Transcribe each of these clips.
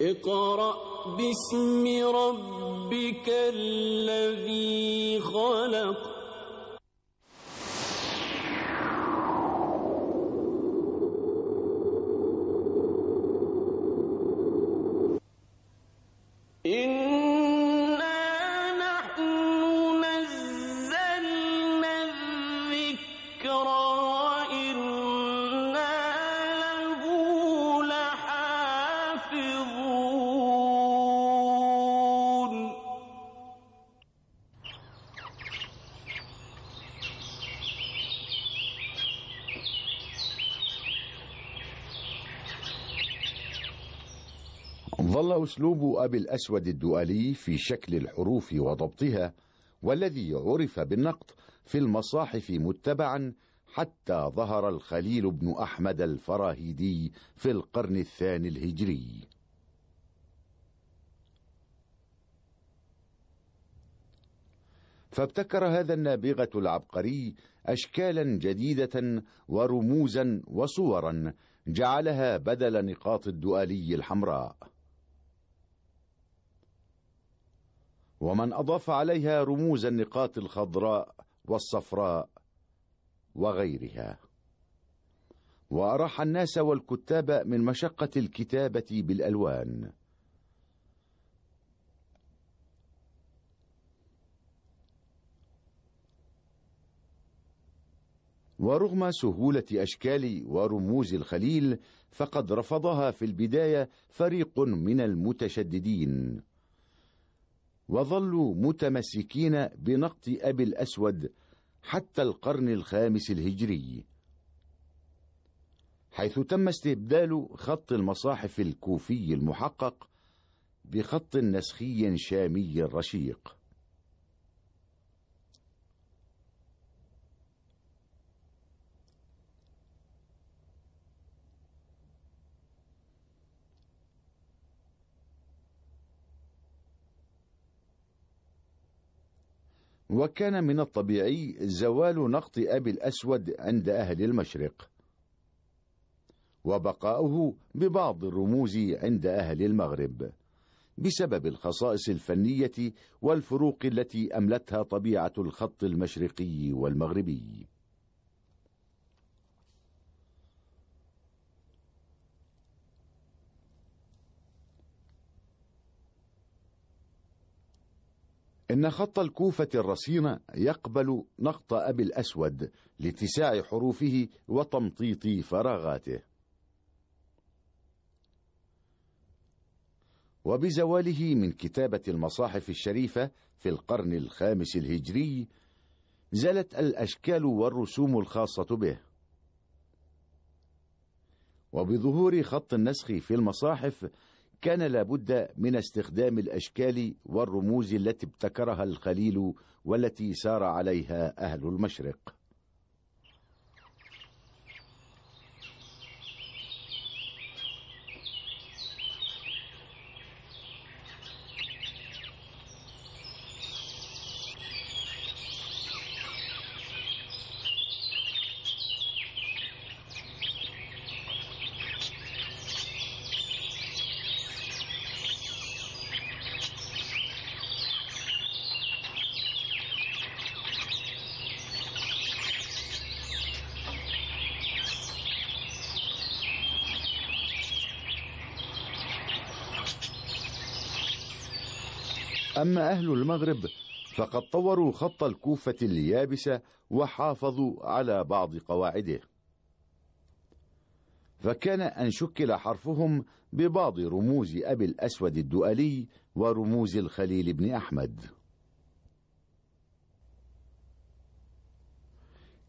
اقرأ باسم ربك الذي خلق. ظل أسلوب أبي الأسود الدؤلي في شكل الحروف وضبطها، والذي عرف بالنقط في المصاحف متبعا حتى ظهر الخليل بن أحمد الفراهيدي في القرن الثاني الهجري. فابتكر هذا النابغة العبقري أشكالا جديدة ورموزا وصورا جعلها بدل نقاط الدؤلي الحمراء، ومن أضاف عليها رموز النقاط الخضراء والصفراء وغيرها، وأراح الناس والكتاب من مشقة الكتابة بالألوان. ورغم سهولة أشكال ورموز الخليل، فقد رفضها في البداية فريق من المتشددين، وظلوا متمسكين بنقط أبي الأسود حتى القرن الخامس الهجري، حيث تم استبدال خط المصاحف الكوفي المحقق بخط نسخي شامي رشيق. وكان من الطبيعي زوال نقط أبي الأسود عند أهل المشرق، وبقاؤه ببعض الرموز عند أهل المغرب، بسبب الخصائص الفنية والفروق التي أملتها طبيعة الخط المشرقي والمغربي. إن خط الكوفة الرصين يقبل نقط أبي الأسود لاتساع حروفه وتمطيط فراغاته، وبزواله من كتابة المصاحف الشريفة في القرن الخامس الهجري زالت الأشكال والرسوم الخاصة به، وبظهور خط النسخ في المصاحف كان لابد من استخدام الأشكال والرموز التي ابتكرها الخليل والتي سار عليها أهل المشرق. أما أهل المغرب فقد طوروا خط الكوفة اليابسة وحافظوا على بعض قواعده، فكان أن شكل حرفهم ببعض رموز أبي الأسود الدؤلي ورموز الخليل بن أحمد.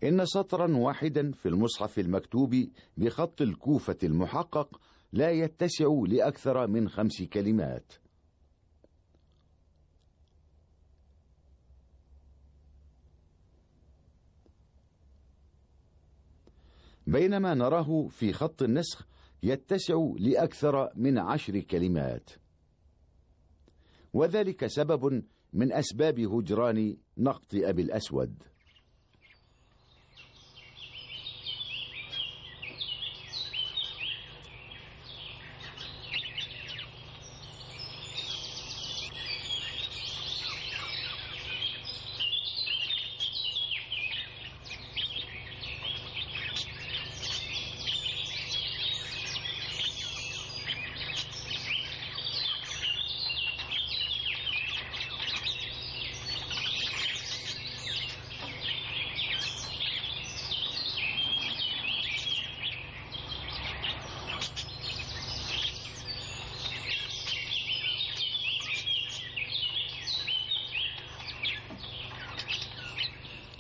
إن سطرا واحدا في المصحف المكتوب بخط الكوفة المحقق لا يتسع لأكثر من 5 كلمات، بينما نراه في خط النسخ يتسع لأكثر من 10 كلمات، وذلك سبب من أسباب هجران نقط أبي الأسود.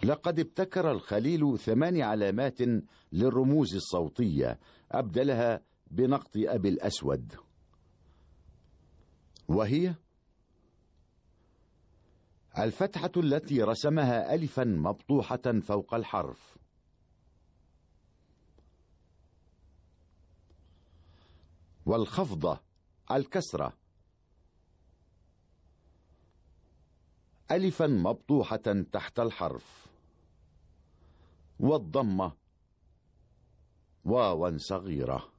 لقد ابتكر الخليل 8 علامات للرموز الصوتية أبدلها بنقط أبي الأسود، وهي: الفتحة التي رسمها ألفا مبطوحة فوق الحرف، والخفضة الكسرة ألفا مبطوحة تحت الحرف، والضمة واوا صغيرة.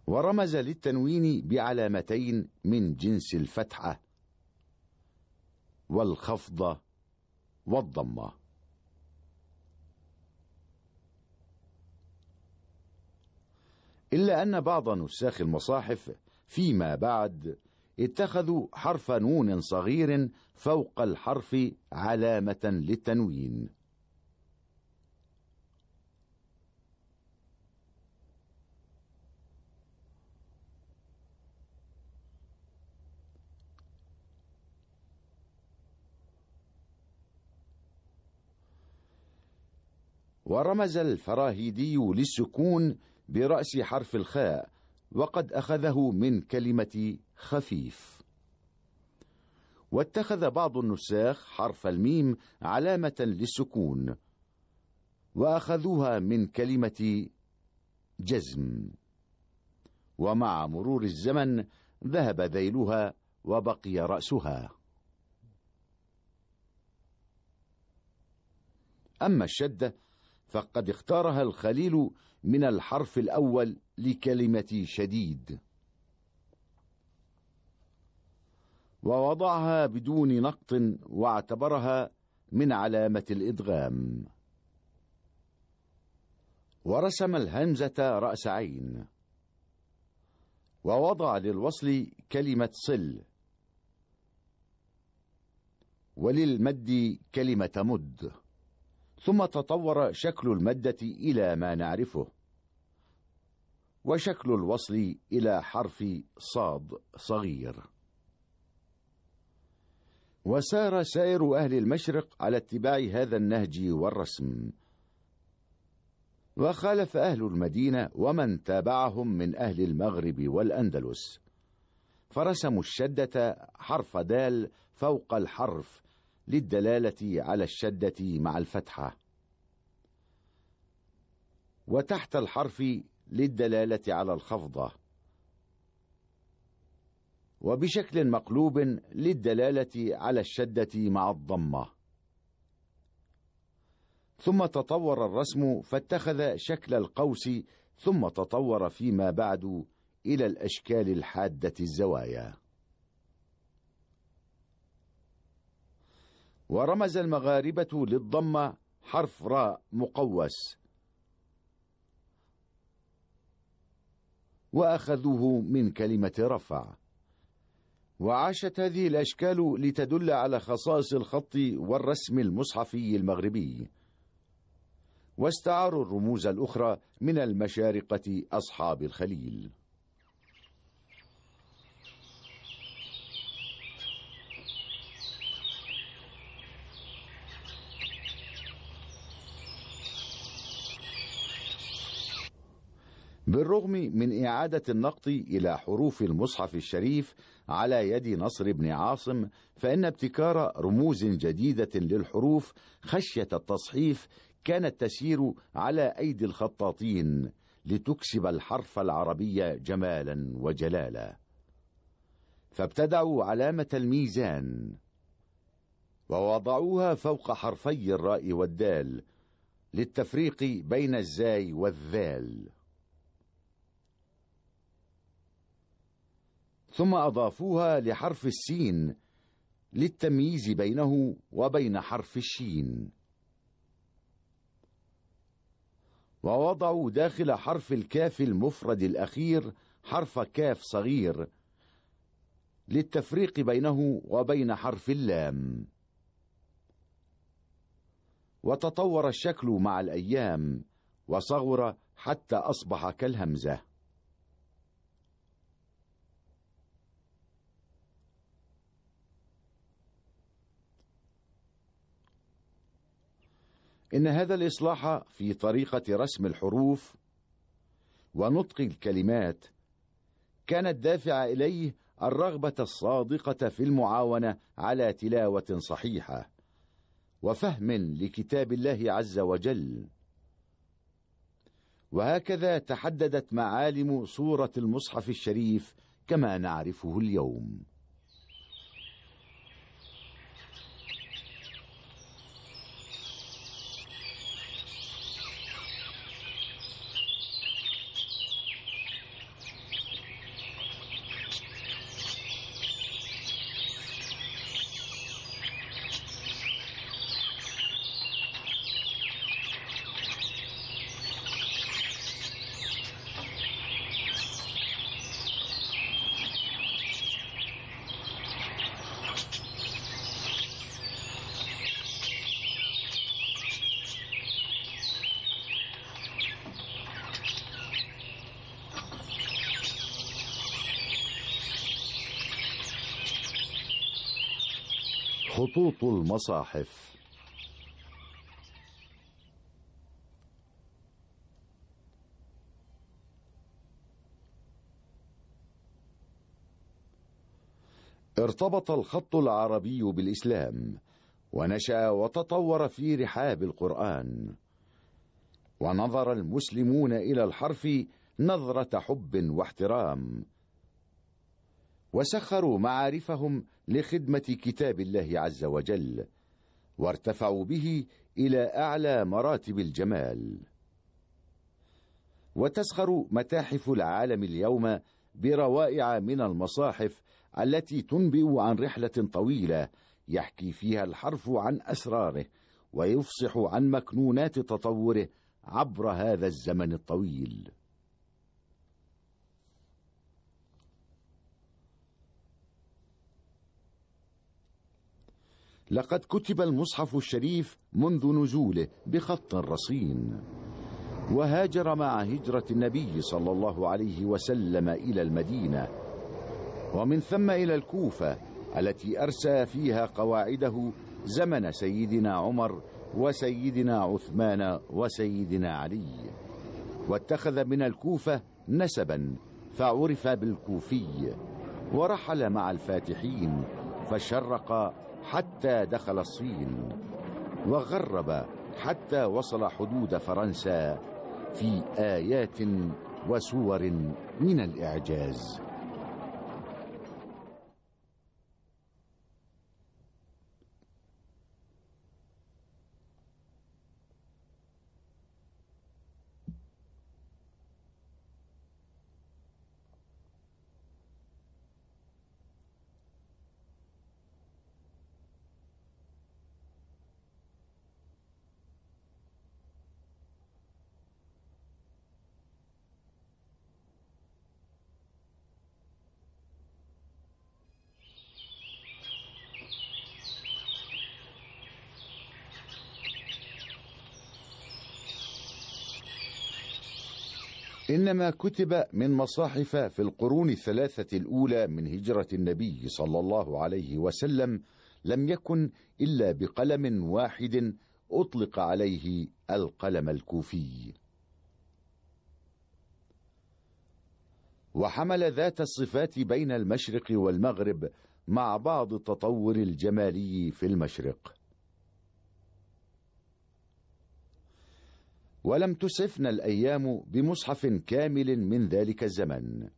ورمز للتنوين بعلامتين من جنس الفتحة والخفضة والضمة. إلا أن بعض نساخ المصاحف فيما بعد اتخذوا حرف نون صغير فوق الحرف علامة للتنوين. ورمز الفراهيدي للسكون برأس حرف الخاء، وقد أخذه من كلمة خفيف. واتخذ بعض النساخ حرف الميم علامة للسكون، وأخذوها من كلمة جزم. ومع مرور الزمن ذهب ذيلها وبقي رأسها. أما الشدة فقد اختارها الخليل من الحرف الأول لكلمة شديد، ووضعها بدون نقط، واعتبرها من علامة الإدغام. ورسم الهمزة رأس عين، ووضع للوصل كلمة صل، وللمد كلمة مد. ثم تطور شكل المدة إلى ما نعرفه، وشكل الوصل إلى حرف صاد صغير. وسار سائر أهل المشرق على اتباع هذا النهج والرسم، وخالف أهل المدينة ومن تابعهم من أهل المغرب والأندلس، فرسموا الشدة حرف دال فوق الحرف للدلالة على الشدة مع الفتحة، وتحت الحرف للدلالة على الخفضة، وبشكل مقلوب للدلالة على الشدة مع الضمة. ثم تطور الرسم فاتخذ شكل القوس، ثم تطور فيما بعد إلى الأشكال الحادة الزوايا. ورمز المغاربة للضمة حرف راء مقوس، وأخذوه من كلمة رفع. وعاشت هذه الأشكال لتدل على خصائص الخط والرسم المصحفي المغربي، واستعاروا الرموز الأخرى من المشارقة أصحاب الخليل. بالرغم من إعادة النقط إلى حروف المصحف الشريف على يد نصر بن عاصم، فإن ابتكار رموز جديدة للحروف خشية التصحيف كانت تسير على أيدي الخطاطين لتكسب الحرف العربي جمالا وجلالا. فابتدعوا علامة الميزان، ووضعوها فوق حرفي الراء والدال للتفريق بين الزاي والذال. ثم أضافوها لحرف السين للتمييز بينه وبين حرف الشين. ووضعوا داخل حرف الكاف المفرد الأخير حرف كاف صغير للتفريق بينه وبين حرف اللام. وتطور الشكل مع الأيام وصغر حتى أصبح كالهمزة. إن هذا الإصلاح في طريقة رسم الحروف ونطق الكلمات كان الدافع إليه الرغبة الصادقة في المعاونة على تلاوة صحيحة وفهم لكتاب الله عز وجل. وهكذا تحددت معالم صورة المصحف الشريف كما نعرفه اليوم. خطوط المصاحف. ارتبط الخط العربي بالإسلام ونشأ وتطور في رحاب القرآن، ونظر المسلمون إلى الحرف نظرة حب واحترام، وسخروا معارفهم لخدمة كتاب الله عز وجل، وارتفعوا به إلى أعلى مراتب الجمال. وتسخر متاحف العالم اليوم بروائع من المصاحف التي تنبئ عن رحلة طويلة يحكي فيها الحرف عن أسراره ويفصح عن مكنونات تطوره عبر هذا الزمن الطويل. لقد كتب المصحف الشريف منذ نزوله بخط رصين، وهاجر مع هجرة النبي صلى الله عليه وسلم إلى المدينة، ومن ثم إلى الكوفة التي أرسى فيها قواعده زمن سيدنا عمر وسيدنا عثمان وسيدنا علي، واتخذ من الكوفة نسبا فعرف بالكوفي، ورحل مع الفاتحين فشرق حتى دخل الصين، وغرب حتى وصل حدود فرنسا في آيات وسور من الإعجاز. إنما كتب من مصاحف في القرون الثلاثة الأولى من هجرة النبي صلى الله عليه وسلم لم يكن إلا بقلم واحد أطلق عليه القلم الكوفي، وحمل ذات الصفات بين المشرق والمغرب مع بعض التطور الجمالي في المشرق. ولم تسعفنا الأيام بمصحف كامل من ذلك الزمن،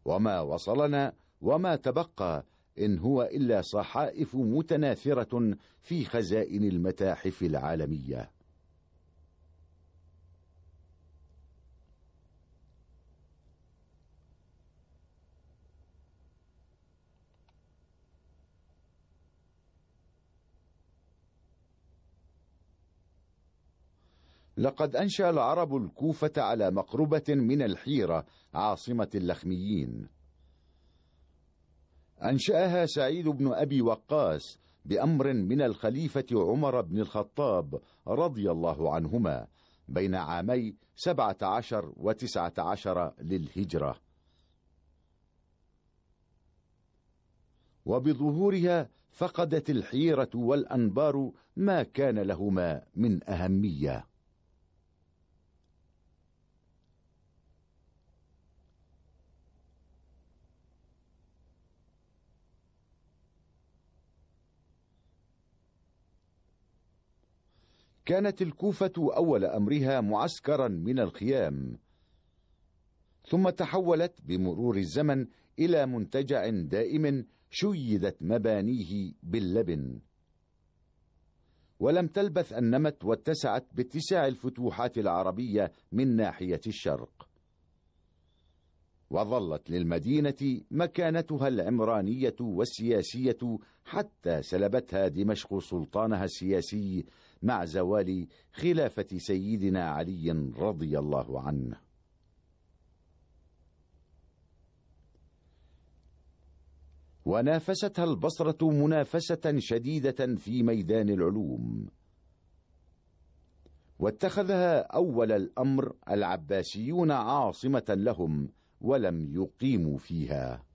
وما وصلنا وما تبقى إن هو إلا صحائف متناثرة في خزائن المتاحف العالمية. لقد أنشأ العرب الكوفة على مقربة من الحيرة عاصمة اللخميين. أنشأها سعيد بن أبي وقاص بأمر من الخليفة عمر بن الخطاب رضي الله عنهما بين عامي 17 و19 للهجرة. وبظهورها فقدت الحيرة والأنبار ما كان لهما من أهمية. كانت الكوفة أول أمرها معسكرا من الخيام، ثم تحولت بمرور الزمن إلى منتجع دائم شيدت مبانيه باللبن، ولم تلبث أن نمت واتسعت باتساع الفتوحات العربية من ناحية الشرق، وظلت للمدينة مكانتها العمرانية والسياسية حتى سلبتها دمشق سلطانها السياسي مع زوال خلافة سيدنا علي رضي الله عنه. ونافستها البصرة منافسة شديدة في ميدان العلوم، واتخذها أول الأمر العباسيون عاصمة لهم ولم يقيموا فيها.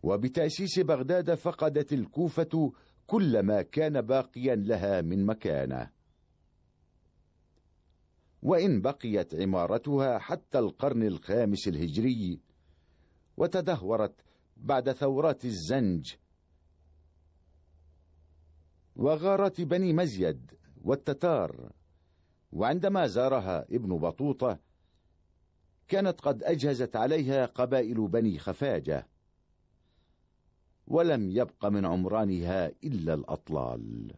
وبتأسيس بغداد فقدت الكوفة كل ما كان باقيا لها من مكانة، وإن بقيت عمارتها حتى القرن الخامس الهجري، وتدهورت بعد ثورات الزنج وغارات بني مزيد والتتار. وعندما زارها ابن بطوطة كانت قد أجهزت عليها قبائل بني خفاجة، ولم يبق من عمرانها إلا الأطلال.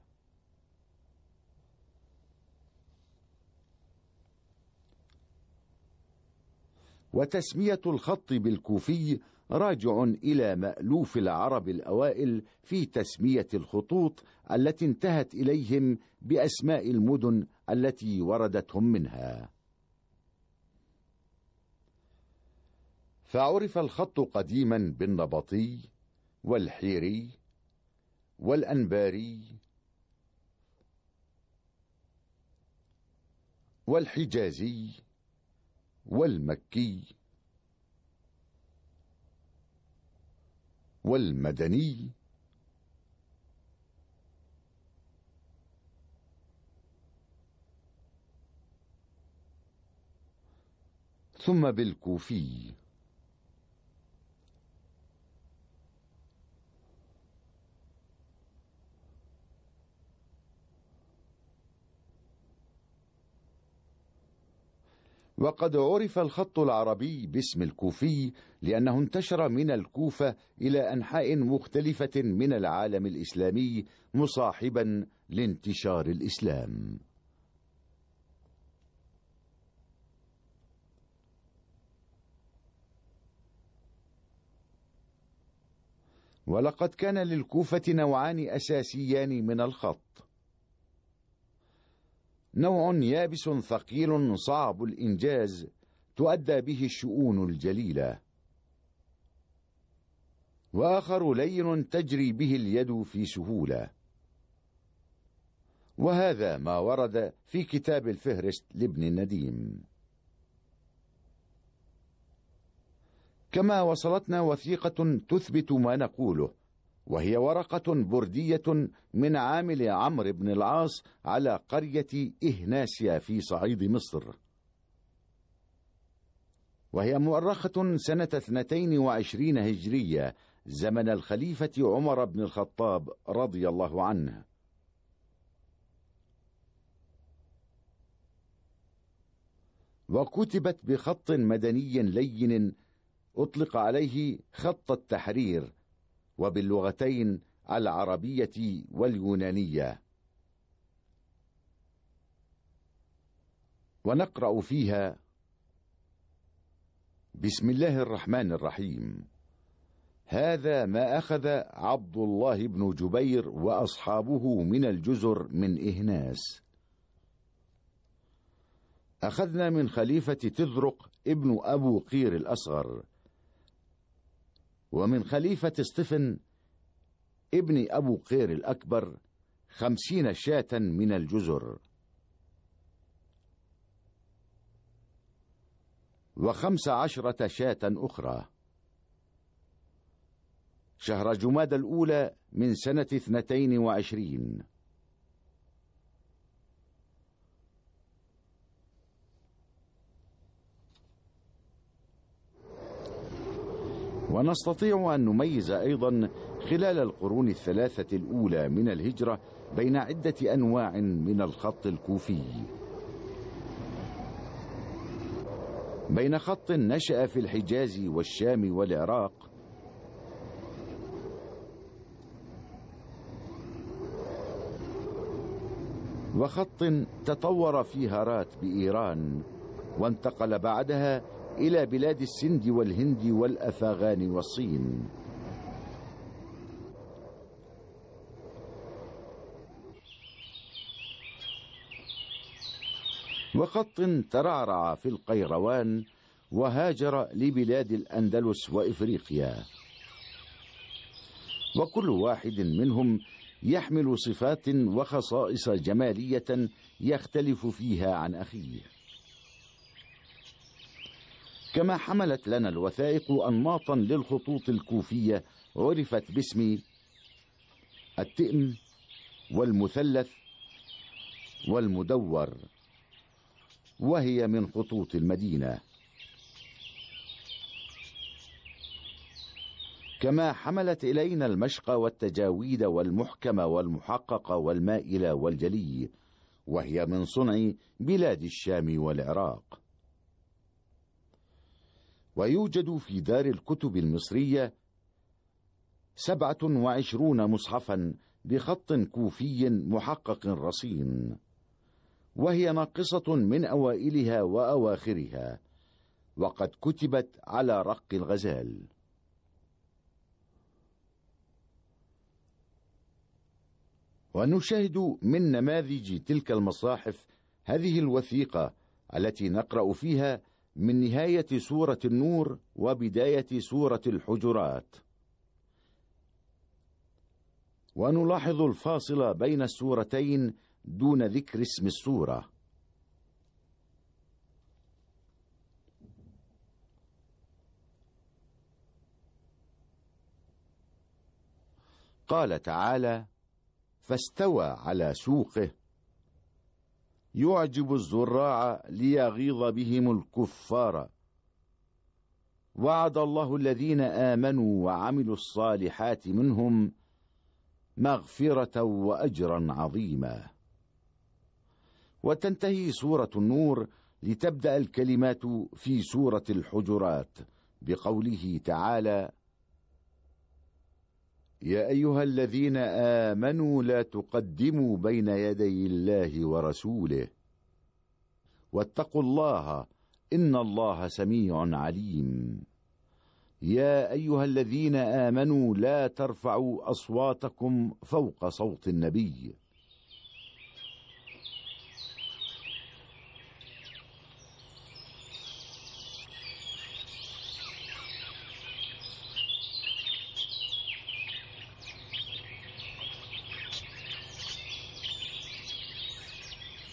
وتسمية الخط بالكوفي راجع إلى مألوف العرب الأوائل في تسمية الخطوط التي انتهت إليهم بأسماء المدن التي وردتهم منها. فعرف الخط قديما بالنبطي والحيري والأنباري والحجازي والمكي والمدني ثم بالكوفي. وقد عرف الخط العربي باسم الكوفي لأنه انتشر من الكوفة إلى أنحاء مختلفة من العالم الإسلامي مصاحبا لانتشار الإسلام. ولقد كان للكوفة نوعان أساسيان من الخط: نوع يابس ثقيل صعب الإنجاز تؤدى به الشؤون الجليلة، وآخر لين تجري به اليد في سهولة، وهذا ما ورد في كتاب الفهرست لابن النديم. كما وصلتنا وثيقة تثبت ما نقوله، وهي ورقة بردية من عامل عمرو بن العاص على قرية إهناسيا في صعيد مصر، وهي مؤرخة سنة 22 هجرية زمن الخليفة عمر بن الخطاب رضي الله عنه. وكتبت بخط مدني لين أطلق عليه خط التحرير، وباللغتين العربية واليونانية. ونقرأ فيها: بسم الله الرحمن الرحيم. هذا ما أخذ عبد الله بن جبير وأصحابه من الجزر من إهناس. أخذنا من خليفة تذرق ابن أبو قير الأصغر، ومن خليفة اسطفن ابن أبو قير الأكبر 50 شاة من الجزر، و15 شاة أخرى، شهر جمادى الأولى من سنة 22. ونستطيع أن نميز أيضا خلال القرون الثلاثة الأولى من الهجرة بين عدة أنواع من الخط الكوفي، بين خط نشأ في الحجاز والشام والعراق، وخط تطور في هرات بإيران وانتقل بعدها إلى بلاد السند والهند والأفاغان والصين، وخط ترعرع في القيروان وهاجر لبلاد الأندلس وإفريقيا، وكل واحد منهم يحمل صفات وخصائص جمالية يختلف فيها عن أخيه. كما حملت لنا الوثائق أنماطا للخطوط الكوفية عرفت باسم التئم والمثلث والمدور، وهي من خطوط المدينة. كما حملت إلينا المشق والتجاويد والمحكم والمحقق والمائل والجلي، وهي من صنع بلاد الشام والعراق. ويوجد في دار الكتب المصرية 27 مصحفا بخط كوفي محقق رصين، وهي ناقصة من أوائلها وأواخرها، وقد كتبت على رق الغزال. ونشاهد من نماذج تلك المصاحف هذه الوثيقة التي نقرأ فيها من نهاية سورة النور وبداية سورة الحجرات، ونلاحظ الفاصل بين السورتين دون ذكر اسم السورة. قال تعالى: فاستوى على سوقه يعجب الزراع ليغيظ بهم الكفار، وعد الله الذين آمنوا وعملوا الصالحات منهم مغفرة وأجرا عظيما. وتنتهي سورة النور لتبدأ الكلمات في سورة الحجرات بقوله تعالى: يا أيها الذين آمنوا لا تقدموا بين يدي الله ورسوله واتقوا الله إن الله سميع عليم. يا أيها الذين آمنوا لا ترفعوا أصواتكم فوق صوت النبي.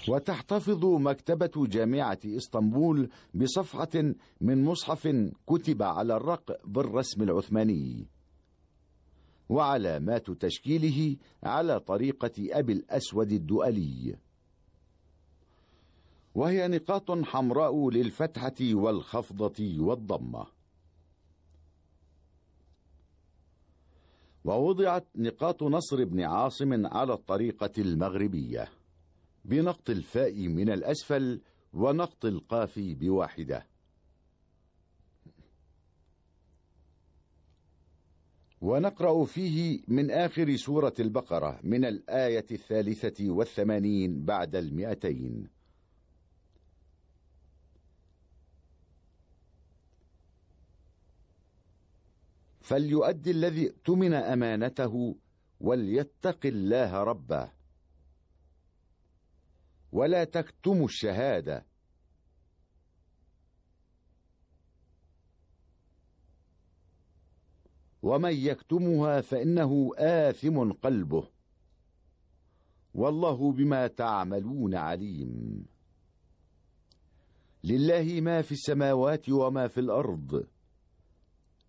وتحتفظ مكتبة جامعة إسطنبول بصفحة من مصحف كتب على الرق بالرسم العثماني، وعلامات تشكيله على طريقة أبي الأسود الدؤلي، وهي نقاط حمراء للفتحة والخفضة والضمة. ووضعت نقاط نصر بن عاصم على الطريقة المغربية بنقط الفاء من الأسفل ونقط القاف بواحدة. ونقرأ فيه من آخر سورة البقرة من الآية 83 بعد 200: فليؤدي الذي اؤتمن أمانته وليتق الله ربه ولا تكتموا الشهادة ومن يكتمها فإنه آثم قلبه والله بما تعملون عليم. لله ما في السماوات وما في الأرض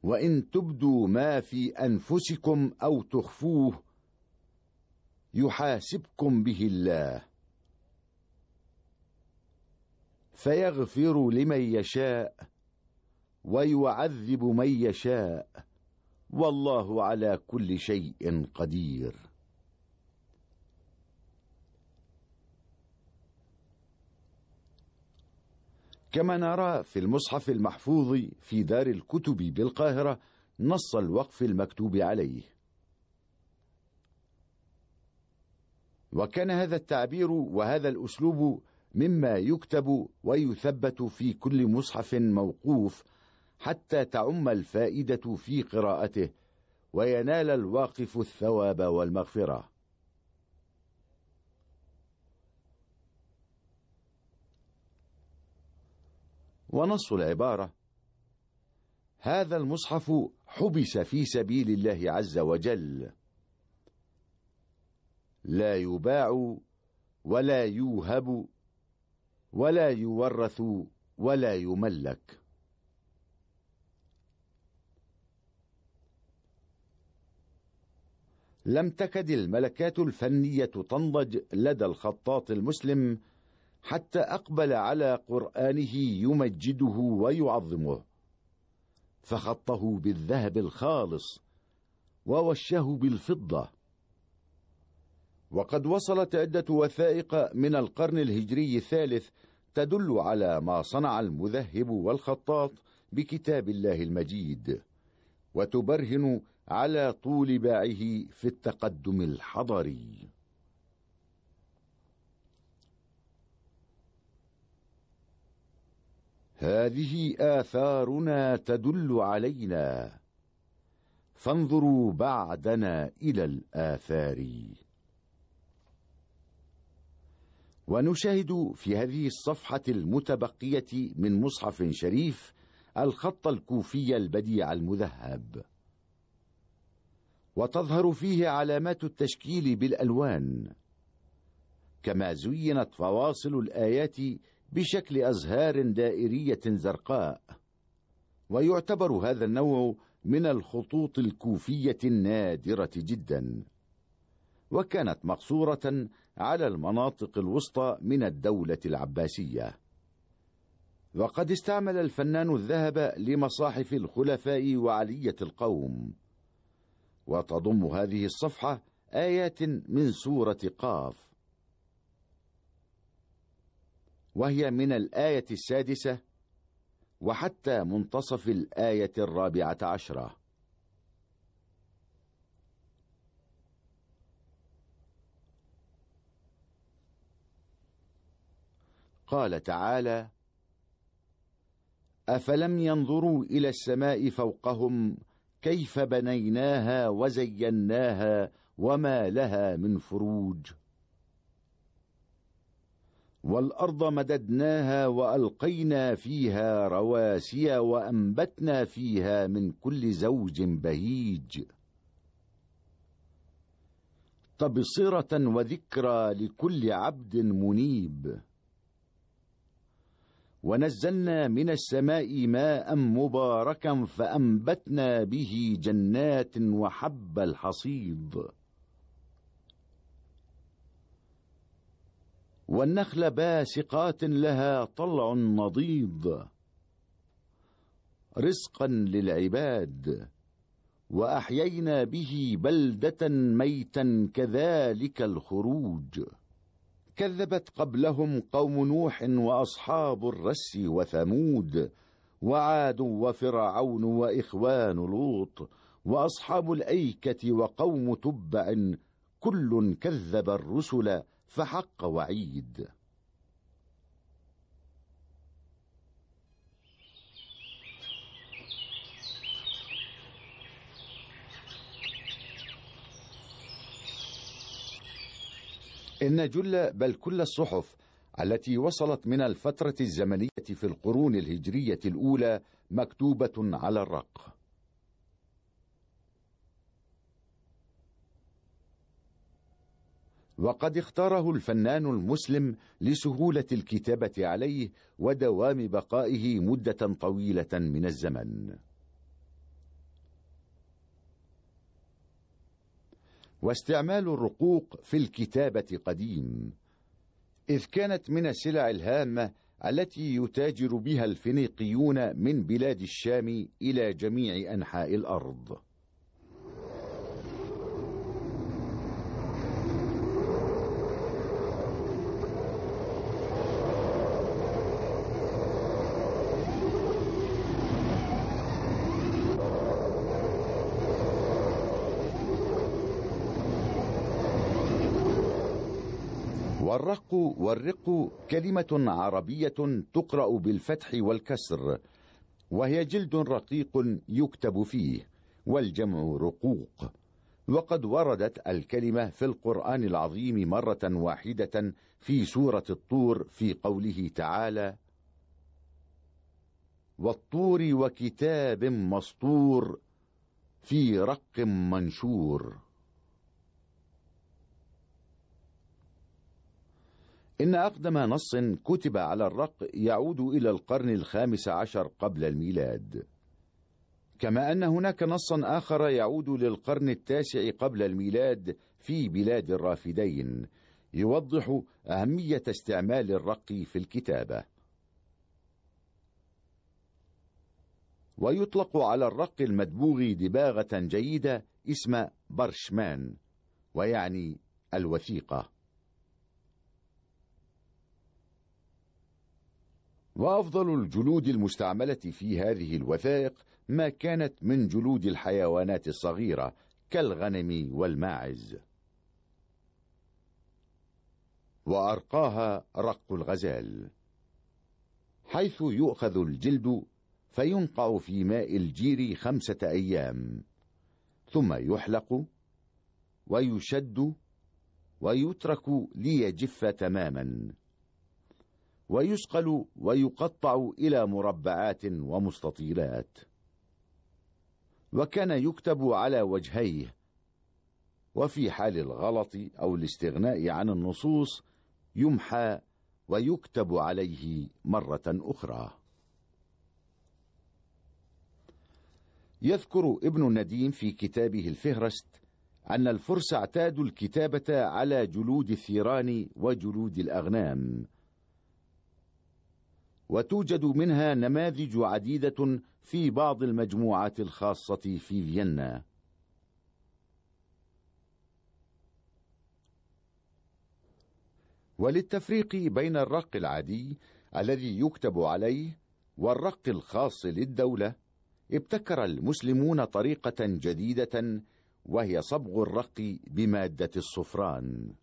وإن تبدوا ما في أنفسكم أو تخفوه يحاسبكم به الله فيغفر لمن يشاء ويعذب من يشاء والله على كل شيء قدير. كما نرى في المصحف المحفوظ في دار الكتب بالقاهرة نص الوقف المكتوب عليه، وكان هذا التعبير وهذا الأسلوب مما يكتب ويثبت في كل مصحف موقوف حتى تعم الفائدة في قراءته وينال الواقف الثواب والمغفرة. ونص العبارة: هذا المصحف حبس في سبيل الله عز وجل، لا يباع ولا يوهب ولا يورث ولا يملك. لم تكد الملكات الفنية تنضج لدى الخطاط المسلم حتى أقبل على قرآنه يمجده ويعظمه، فخطه بالذهب الخالص ووشه بالفضة. وقد وصلت عدة وثائق من القرن الهجري الثالث تدل على ما صنع المذهب والخطاط بكتاب الله المجيد، وتبرهن على طول باعه في التقدم الحضاري. هذه آثارنا تدل علينا، فانظروا بعدنا إلى الآثار. ونشاهد في هذه الصفحة المتبقية من مصحف شريف الخط الكوفي البديع المذهب، وتظهر فيه علامات التشكيل بالألوان، كما زينت فواصل الآيات بشكل أزهار دائرية زرقاء. ويعتبر هذا النوع من الخطوط الكوفية النادرة جدا، وكانت مقصورة على المناطق الوسطى من الدولة العباسية. وقد استعمل الفنان الذهب لمصاحف الخلفاء وعلية القوم. وتضم هذه الصفحة آيات من سورة قاف، وهي من الآية 6 وحتى منتصف الآية 14. قال تعالى: أفلم ينظروا إلى السماء فوقهم كيف بنيناها وزيناها وما لها من فروج، والأرض مددناها وألقينا فيها رواسي وأنبتنا فيها من كل زوج بهيج، تبصرة وذكرى لكل عبد منيب. ونزلنا من السماء ماء مباركا فأنبتنا به جنات وحب الحصيد، والنخل باسقات لها طلع نضيد، رزقا للعباد، وأحيينا به بلدة ميتا كذلك الخروج. كذبت قبلهم قوم نوح وأصحاب الرس وثمود وعاد وفرعون وإخوان لوط وأصحاب الأيكة وقوم تبع، كل كذب الرسل فحق وعيد. إن جل بل كل الصحف التي وصلت من الفترة الزمنية في القرون الهجرية الأولى مكتوبة على الرق. وقد اختاره الفنان المسلم لسهولة الكتابة عليه ودوام بقائه مدة طويلة من الزمن. واستعمال الرقوق في الكتابة قديم، إذ كانت من السلع الهامة التي يتاجر بها الفينيقيون من بلاد الشام إلى جميع أنحاء الأرض. والرق كلمة عربية تقرأ بالفتح والكسر، وهي جلد رقيق يكتب فيه، والجمع رقوق. وقد وردت الكلمة في القرآن العظيم مرة واحدة في سورة الطور في قوله تعالى: والطور وكتاب مسطور في رق منشور. إن أقدم نص كتب على الرق يعود إلى القرن 15 قبل الميلاد، كما أن هناك نصا آخر يعود للقرن 9 قبل الميلاد في بلاد الرافدين، يوضح أهمية استعمال الرق في الكتابة. ويطلق على الرق المدبوغ دباغة جيدة اسم برشمان، ويعني الوثيقة. وأفضل الجلود المستعملة في هذه الوثائق ما كانت من جلود الحيوانات الصغيرة كالغنم والماعز، وأرقاها رق الغزال، حيث يؤخذ الجلد فينقع في ماء الجير 5 أيام، ثم يحلق ويشد ويترك ليجف تماما، ويسقل ويقطع إلى مربعات ومستطيلات. وكان يكتب على وجهيه، وفي حال الغلط أو الاستغناء عن النصوص يمحى ويكتب عليه مرة أخرى. يذكر ابن النديم في كتابه الفهرست أن الفرس اعتادوا الكتابة على جلود الثيران وجلود الأغنام، وتوجد منها نماذج عديدة في بعض المجموعات الخاصة في فيينا. وللتفريق بين الرق العادي الذي يكتب عليه والرق الخاص للدولة، ابتكر المسلمون طريقة جديدة، وهي صبغ الرق بمادة الصفران.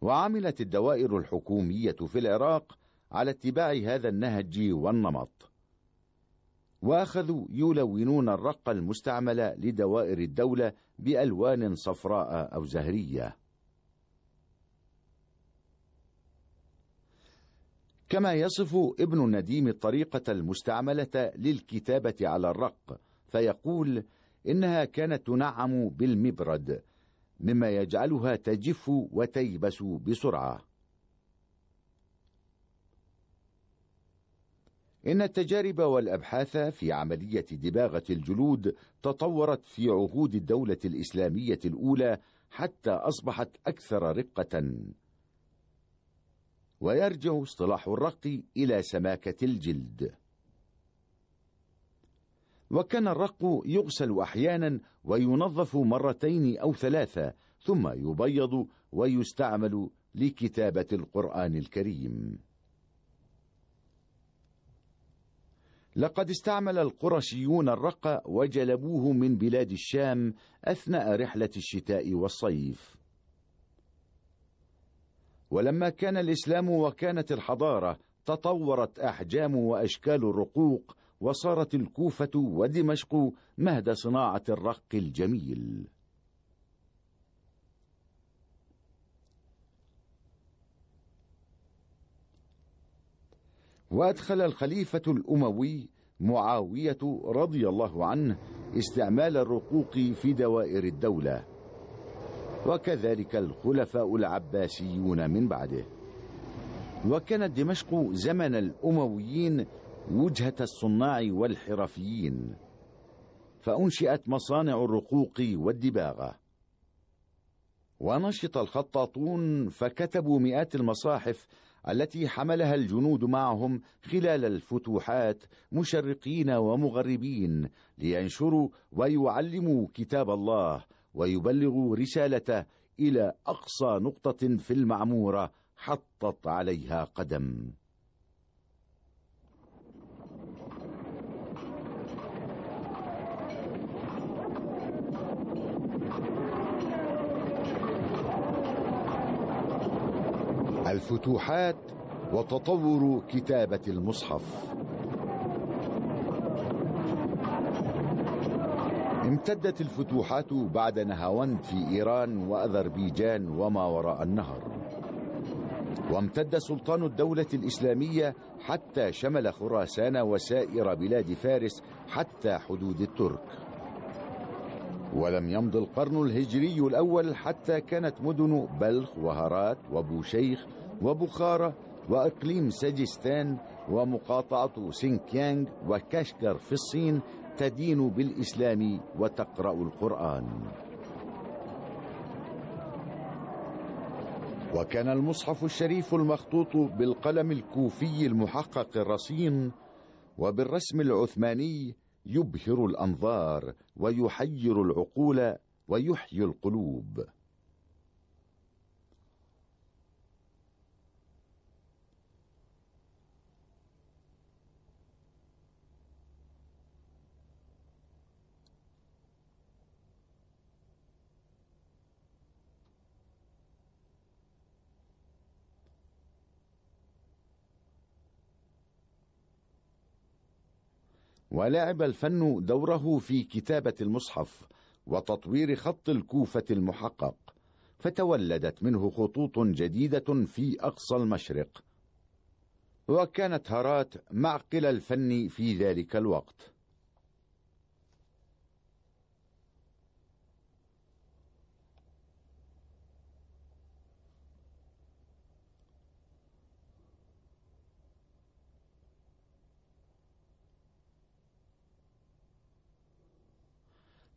وعملت الدوائر الحكومية في العراق على اتباع هذا النهج والنمط، وأخذوا يلونون الرق المستعمل لدوائر الدولة بألوان صفراء أو زهرية. كما يصف ابن النديم الطريقة المستعملة للكتابة على الرق، فيقول إنها كانت تنعم بالمبرد، مما يجعلها تجف وتيبس بسرعة. إن التجارب والأبحاث في عملية دباغة الجلود تطورت في عهود الدولة الإسلامية الأولى حتى أصبحت أكثر رقة، ويرجع اصطلاح الرق إلى سماكة الجلد. وكان الرق يغسل أحيانا وينظف 2 أو 3، ثم يبيض ويستعمل لكتابة القرآن الكريم. لقد استعمل القرشيون الرق وجلبوه من بلاد الشام أثناء رحلة الشتاء والصيف. ولما كان الإسلام وكانت الحضارة، تطورت أحجام وأشكال الرقوق، وصارت الكوفة ودمشق مهد صناعة الرق الجميل. وأدخل الخليفة الأموي معاوية رضي الله عنه استعمال الرقوق في دوائر الدولة، وكذلك الخلفاء العباسيون من بعده. وكانت دمشق زمن الأمويين وجهة الصناع والحرفيين، فأنشئت مصانع الرقوق والدباغة. ونشط الخطاطون فكتبوا مئات المصاحف التي حملها الجنود معهم خلال الفتوحات مشرقين ومغربين، لينشروا ويعلموا كتاب الله ويبلغوا رسالته إلى أقصى نقطة في المعمورة حطت عليها قدم. الفتوحات وتطور كتابة المصحف. امتدت الفتوحات بعد نهاوند في إيران وأذربيجان وما وراء النهر، وامتد سلطان الدولة الإسلامية حتى شمل خراسان وسائر بلاد فارس حتى حدود الترك. ولم يمض القرن الهجري الأول حتى كانت مدن بلخ وهرات وبوشيخ وبخارى وإقليم سجستان ومقاطعة سينكيانغ وكاشغر في الصين تدين بالإسلام وتقرأ القرآن. وكان المصحف الشريف المخطوط بالقلم الكوفي المحقق الرصين وبالرسم العثماني يبهر الأنظار ويحير العقول ويحيي القلوب. ولعب الفن دوره في كتابة المصحف وتطوير خط الكوفة المحقق، فتولدت منه خطوط جديدة في أقصى المشرق، وكانت هرات معقل الفن في ذلك الوقت.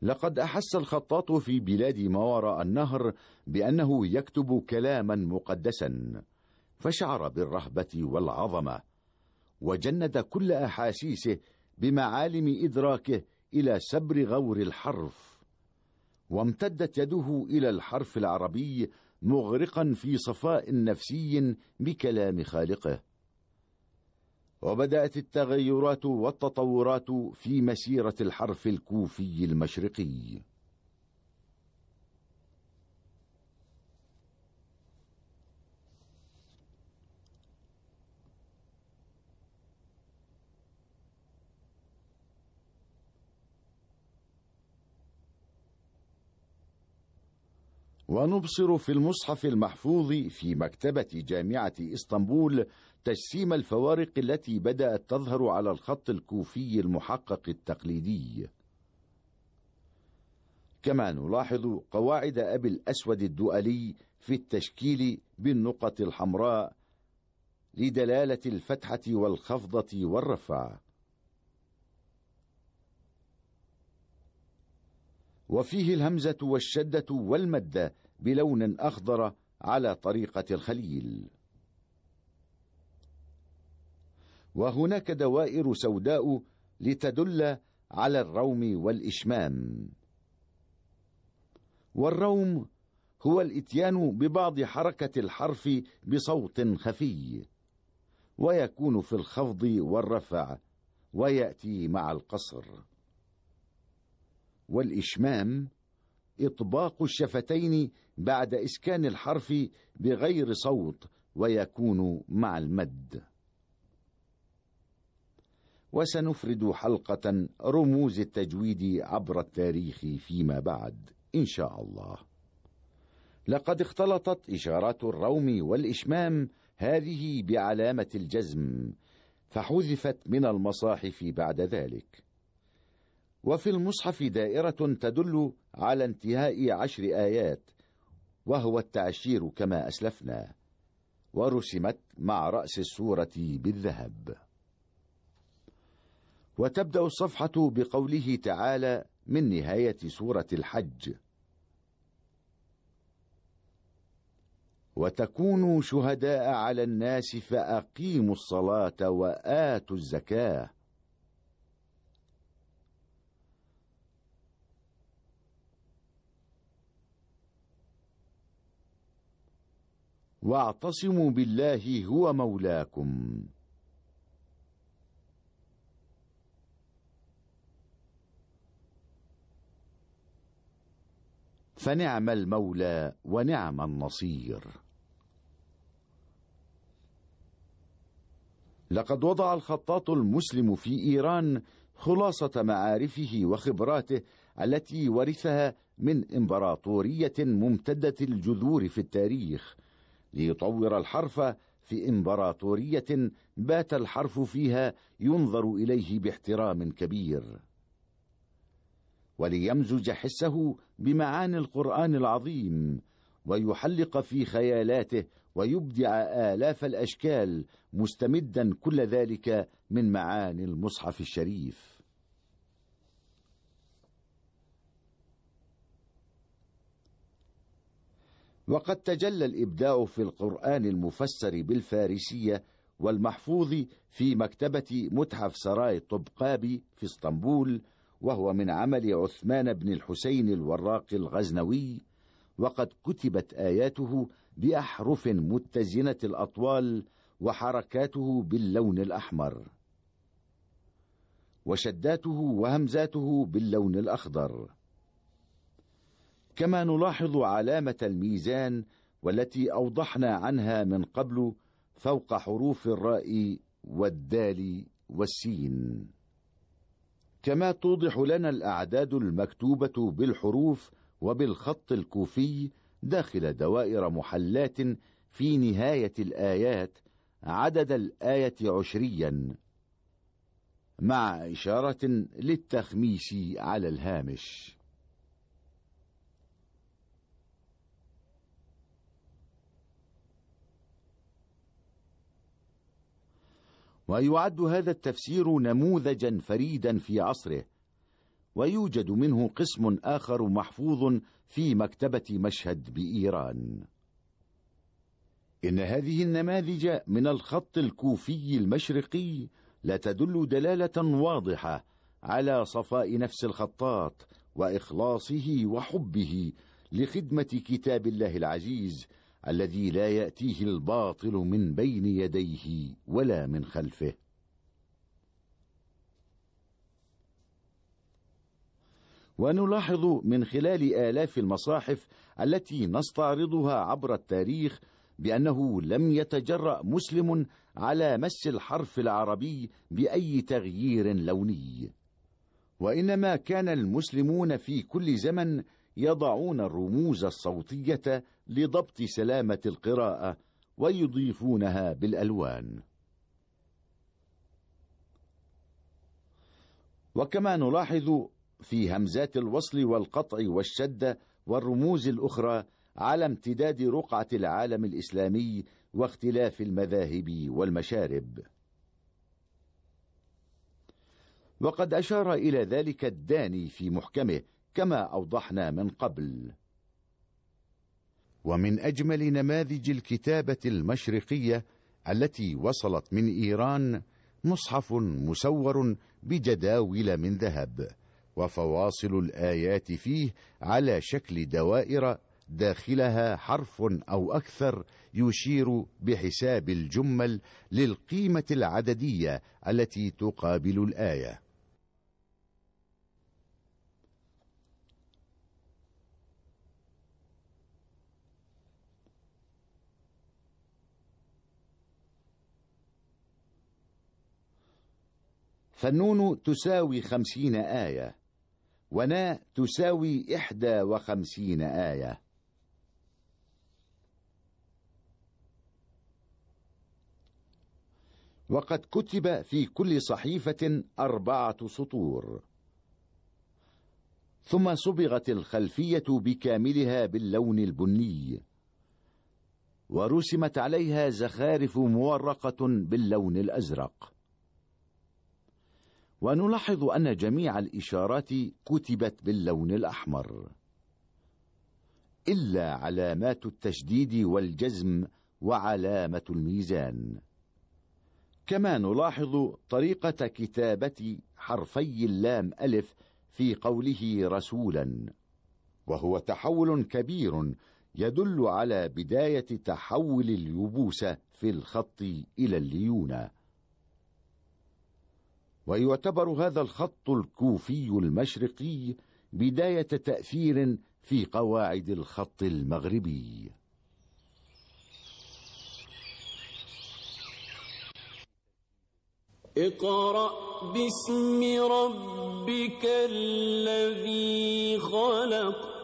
لقد أحس الخطاط في بلاد ما وراء النهر بأنه يكتب كلاما مقدسا، فشعر بالرهبة والعظمة، وجند كل أحاسيسه بمعالم إدراكه إلى سبر غور الحرف، وامتدت يده إلى الحرف العربي مغرقا في صفاء نفسي بكلام خالقه. وبدأت التغيرات والتطورات في مسيرة الحرف الكوفي المشرقي. ونبصر في المصحف المحفوظ في مكتبة جامعة إسطنبول تجسيم الفوارق التي بدأت تظهر على الخط الكوفي المحقق التقليدي. كما نلاحظ قواعد أبي الأسود الدؤلي في التشكيل بالنقط الحمراء لدلالة الفتحة والخفضة والرفع، وفيه الهمزة والشدة والمدة بلون أخضر على طريقة الخليل، وهناك دوائر سوداء لتدل على الروم والإشمام. والروم هو الإتيان ببعض حركة الحرف بصوت خفي، ويكون في الخفض والرفع، ويأتي مع القصر. والإشمام إطباق الشفتين بعد إسكان الحرف بغير صوت، ويكون مع المد. وسنفرد حلقة رموز التجويد عبر التاريخ فيما بعد إن شاء الله. لقد اختلطت إشارات الروم والإشمام هذه بعلامة الجزم، فحذفت من المصاحف بعد ذلك. وفي المصحف دائرة تدل على انتهاء 10 آيات، وهو التعشير كما أسلفنا، ورسمت مع رأس السورة بالذهب. وتبدأ الصفحة بقوله تعالى: من نهاية سورة الحج: وتكونوا شهداء على الناس فأقيموا الصلاة وآتوا الزكاة. واعتصموا بالله هو مولاكم. فنعم المولى ونعم النصير. لقد وضع الخطاط المسلم في إيران خلاصة معارفه وخبراته التي ورثها من إمبراطورية ممتدة الجذور في التاريخ، ليطور الحرف في إمبراطورية بات الحرف فيها ينظر إليه باحترام كبير، وليمزج حسه بمعاني القرآن العظيم ويحلق في خيالاته ويبدع آلاف الأشكال مستمدا كل ذلك من معاني المصحف الشريف. وقد تجلى الإبداع في القرآن المفسر بالفارسية والمحفوظ في مكتبة متحف سراي طبقابي في اسطنبول، وهو من عمل عثمان بن الحسين الوراق الغزنوي، وقد كتبت آياته بأحرف متزنة الأطوال وحركاته باللون الأحمر، وشداته وهمزاته باللون الأخضر. كما نلاحظ علامة الميزان والتي أوضحنا عنها من قبل فوق حروف الراء والدال والسين. كما توضح لنا الأعداد المكتوبة بالحروف وبالخط الكوفي داخل دوائر محلات في نهاية الآيات عدد الآية 20، مع إشارة للتخميس على الهامش. ويعد هذا التفسير نموذجا فريدا في عصره، ويوجد منه قسم آخر محفوظ في مكتبة مشهد بإيران. إن هذه النماذج من الخط الكوفي المشرقي لا تدل دلالة واضحة على صفاء نفس الخطاط وإخلاصه وحبه لخدمة كتاب الله العزيز الذي لا يأتيه الباطل من بين يديه ولا من خلفه. ونلاحظ من خلال آلاف المصاحف التي نستعرضها عبر التاريخ بأنه لم يتجرأ مسلم على مس الحرف العربي بأي تغيير لوني، وإنما كان المسلمون في كل زمن يضعون الرموز الصوتية لضبط سلامة القراءة ويضيفونها بالألوان. وكما نلاحظ في همزات الوصل والقطع والشدة والرموز الأخرى على امتداد رقعة العالم الإسلامي واختلاف المذاهب والمشارب. وقد أشار إلى ذلك الداني في محكمه كما أوضحنا من قبل. ومن أجمل نماذج الكتابة المشرقية التي وصلت من إيران مصحف مسور بجداول من ذهب، وفواصل الآيات فيه على شكل دوائر داخلها حرف أو أكثر يشير بحساب الجمل للقيمة العددية التي تقابل الآية. فالنون تساوي 50 آية، ونا تساوي 51 آية. وقد كتب في كل صحيفة 4 سطور، ثم صبغت الخلفية بكاملها باللون البني، ورسمت عليها زخارف مورقة باللون الأزرق. ونلاحظ أن جميع الإشارات كتبت باللون الأحمر إلا علامات التشديد والجزم وعلامة الميزان. كما نلاحظ طريقة كتابة حرفي اللام ألف في قوله رسولا، وهو تحول كبير يدل على بداية تحول اليبوسة في الخط إلى الليونة. ويعتبر هذا الخط الكوفي المشرقي بداية تأثير في قواعد الخط المغربي. اقرأ باسم ربك الذي خلق